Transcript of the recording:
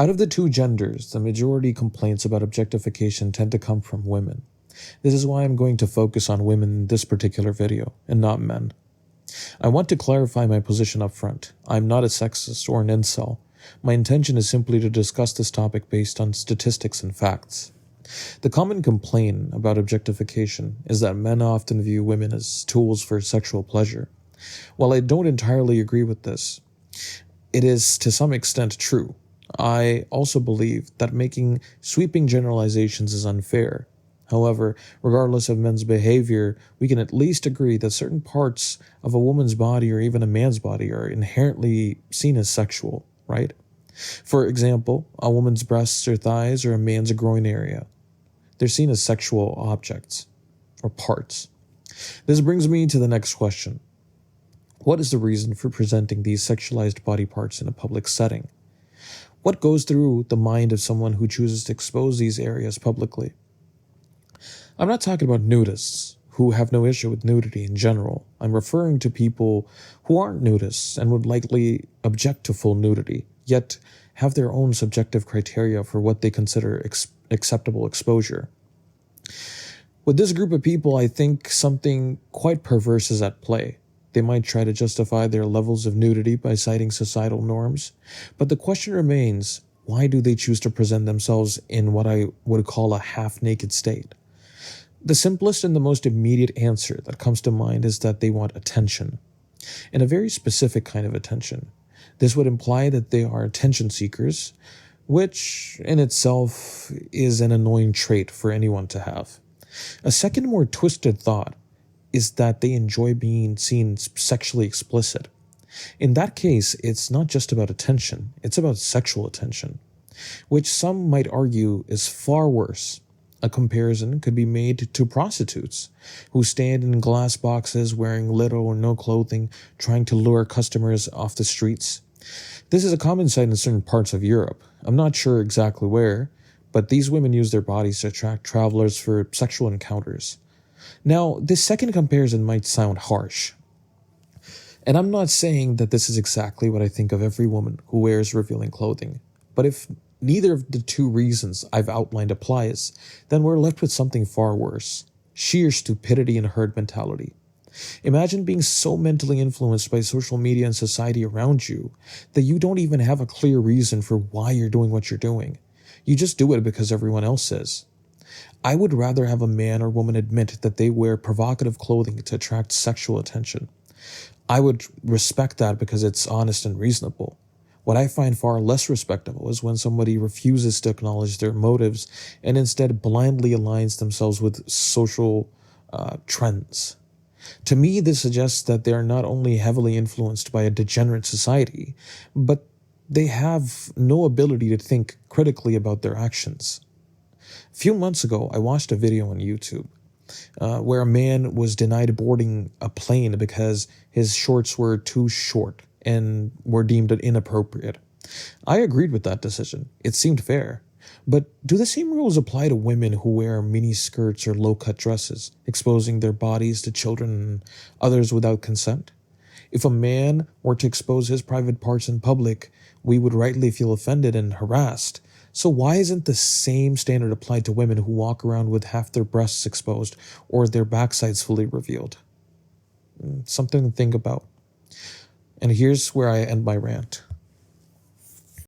Out of the two genders, the majority complaints about objectification tend to come from women. This is why I'm going to focus on women in this particular video, and not men. I want to clarify my position up front. I'm not a sexist or an incel. My intention is simply to discuss this topic based on statistics and facts. The common complaint about objectification is that men often view women as tools for sexual pleasure. While I don't entirely agree with this, it is to some extent true. I also believe that making sweeping generalizations is unfair. However, regardless of men's behavior, we can at least agree that certain parts of a woman's body or even a man's body are inherently seen as sexual, right? For example, a woman's breasts or thighs or a man's groin area. They're seen as sexual objects or parts. This brings me to the next question. What is the reason for presenting these sexualized body parts in a public setting? What goes through the mind of someone who chooses to expose these areas publicly? I'm not talking about nudists who have no issue with nudity in general. I'm referring to people who aren't nudists and would likely object to full nudity, yet have their own subjective criteria for what they consider acceptable exposure. With this group of people, I think something quite perverse is at play. They might try to justify their levels of nudity by citing societal norms, but the question remains, why do they choose to present themselves in what I would call a half-naked state? The simplest and the most immediate answer that comes to mind is that they want attention, and a very specific kind of attention. This would imply that they are attention seekers, which in itself is an annoying trait for anyone to have. A second, more twisted thought is that they enjoy being seen sexually explicit. In that case, it's not just about attention, it's about sexual attention, which some might argue is far worse. A comparison could be made to prostitutes who stand in glass boxes wearing little or no clothing, trying to lure customers off the streets. This is a common sight in certain parts of Europe. I'm not sure exactly where, but these women use their bodies to attract travelers for sexual encounters. Now, this second comparison might sound harsh, and I'm not saying that this is exactly what I think of every woman who wears revealing clothing, but if neither of the two reasons I've outlined applies, then we're left with something far worse: sheer stupidity and herd mentality. Imagine being so mentally influenced by social media and society around you that you don't even have a clear reason for why you're doing what you're doing. You just do it because everyone else is. I would rather have a man or woman admit that they wear provocative clothing to attract sexual attention. I would respect that because it's honest and reasonable. What I find far less respectable is when somebody refuses to acknowledge their motives and instead blindly aligns themselves with social trends. To me, this suggests that they are not only heavily influenced by a degenerate society, but they have no ability to think critically about their actions. A few months ago, I watched a video on YouTube where a man was denied boarding a plane because his shorts were too short and were deemed inappropriate. I agreed with that decision. It seemed fair. But do the same rules apply to women who wear mini skirts or low-cut dresses, exposing their bodies to children and others without consent? If a man were to expose his private parts in public, we would rightly feel offended and harassed. So why isn't the same standard applied to women who walk around with half their breasts exposed or their backsides fully revealed? Something to think about. And here's where I end my rant.